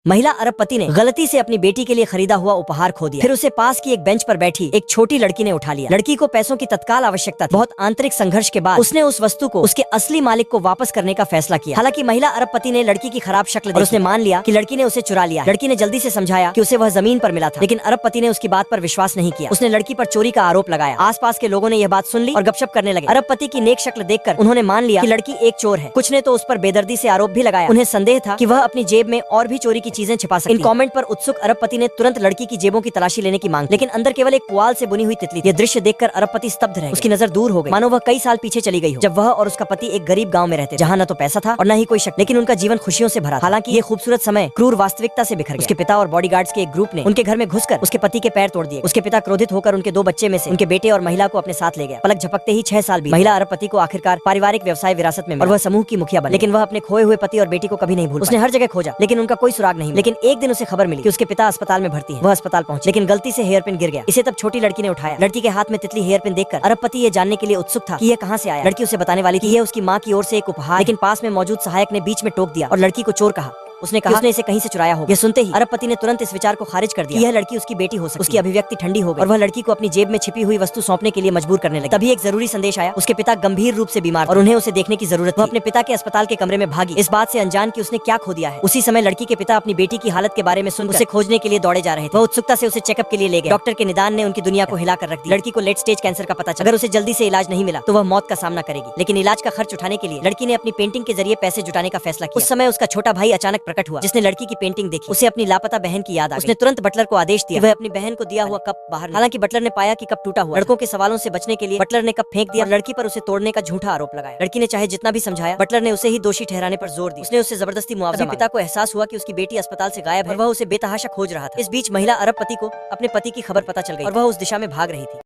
महिला अरबपति ने गलती से अपनी बेटी के लिए खरीदा हुआ उपहार खो दिया। फिर उसे पास की एक बेंच पर बैठी एक छोटी लड़की ने उठा लिया। लड़की को पैसों की तत्काल आवश्यकता थी। बहुत आंतरिक संघर्ष के बाद उसने उस वस्तु को उसके असली मालिक को वापस करने का फैसला किया। हालांकि महिला अरबपति ने लड़की की खराब शक्ल देखी और उसने मान लिया कि लड़की ने उसे चुरा लिया। लड़की ने जल्दी से समझाया कि उसे वह जमीन पर मिला था, लेकिन अरबपति ने उसकी बात पर विश्वास नहीं किया। उसने लड़की पर चोरी का आरोप लगाया। आसपास के लोगों ने यह बात सुन ली और गपशप करने लगे। अरबपति की नेक शक्ल देखकर उन्होंने मान लिया कि लड़की एक चोर है। कुछ ने तो उस पर बेदर्दी से आरोप भी लगाया। उन्हें संदेह था कि वह अपनी जेब में और भी चोरी की चीजें छिपा सकती है। इन कमेंट पर उत्सुक अरबपति ने तुरंत लड़की की जेबों की तलाशी लेने की मांग, लेकिन अंदर केवल एक पुआल से बुनी हुई तितली। यह दृश्य देखकर अरबपति स्तब्ध रह गए। उसकी नजर दूर हो गई, मानो वह कई साल पीछे चली गई हो, जब वह और उसका पति एक गरीब गांव में रहते, जहां न तो पैसा था और न ही कोई शक, लेकिन उनका जीवन खुशियों से भरा। हालांकि ये खूबसूरत समय क्रूर वास्तविकता से बिखर गया। उसके पिता और बॉडीगार्ड्स के एक ग्रुप ने उनके घर में घुसकर उसके पति के पैर तोड़ दिए। उसके पिता क्रोधित होकर उनके 2 बच्चे में से उनके बेटे और महिला को अपने साथ ले गया। पलक झपकते ही 6 साल बीत। महिला अरबपति को आखिरकार पारिवारिक व्यवसाय विरासत में मिला और वह समूह की मुखिया बनी। लेकिन वह अपने खोए हुए पति और बेटी को कभी नहीं भूल। उसने हर जगह खोजा, लेकिन उनका कोई सुराग नहीं। लेकिन एक दिन उसे खबर मिली कि उसके पिता अस्पताल में भर्ती है। वह अस्पताल पहुंची, लेकिन गलती से हेयरपिन गिर गया। इसे तब छोटी लड़की ने उठाया। लड़की के हाथ में तितली हेयरपिन देखकर अरबपति ये जानने के लिए उत्सुक था कि यह कहां से आया। लड़की उसे बताने वाली थी यह उसकी मां की ओर से एक उपहार, लेकिन पास में मौजूद सहायक ने बीच में टोक दिया और लड़की को चोर कहा। उसने कहा उसने इसे कहीं से चुराया होगा। यह सुनते ही अरबपति ने तुरंत इस विचार को खारिज कर दिया कि यह लड़की उसकी बेटी हो सकती है। उसकी अभिव्यक्ति ठंडी हो गई और वह लड़की को अपनी जेब में छिपी हुई वस्तु सौंपने के लिए मजबूर करने लगी। तभी एक जरूरी संदेश आया। उसके पिता गंभीर रूप से बीमार और उन्हें उसे देखने की जरूरत थी। वह अपने पिता के अस्पताल के कमरे में भागी, इस बात से अनजान कि उसने क्या खो दिया है। उसी समय लड़की के पिता अपनी बेटी की हालत के बारे में सुन उसे खोजने के लिए दौड़े जा रहे थे। वह उत्सुकता से उसे चेकअप के लिए ले गए। डॉक्टर के निदान ने उनकी दुनिया को हिलाकर रख दिया। लड़की को लेट स्टेज कैंसर का पता चला। अगर उसे जल्दी से इलाज नहीं मिला तो वह मौत का सामना करेगी। लेकिन इलाज का खर्च उठाने के लिए लड़की ने अपनी पेंटिंग के जरिए पैसे जुटाने का फैसला किया। उस समय उसका छोटा भाई अचानक प्रकट हुआ, जिसने लड़की की पेंटिंग देखी। उसे अपनी लापता बहन की याद आ गई। उसने तुरंत बटलर को आदेश दिया कि वह अपनी बहन को दिया हुआ कप बाहर। हालांकि बटलर ने पाया कि कप टूटा हुआ। लड़कों के सवालों से बचने के लिए बटलर ने कप फेंक दिया और लड़की पर उसे तोड़ने का झूठा आरोप लगाया। लड़की ने चाहे जितना भी समझाया, बटलर ने उसे ही दोषी ठहराने पर जोर दिया। उसने उससे जबरदस्ती मुआवजा मांगा। पिता को एहसास हुआ कि उसकी बेटी अस्पताल से गायब है और वह उसे बेतहाशा खोज रहा था। इस बीच महिला अरबपति को अपने पति की खबर पता चल गई और वह उस दिशा में भाग रही थी।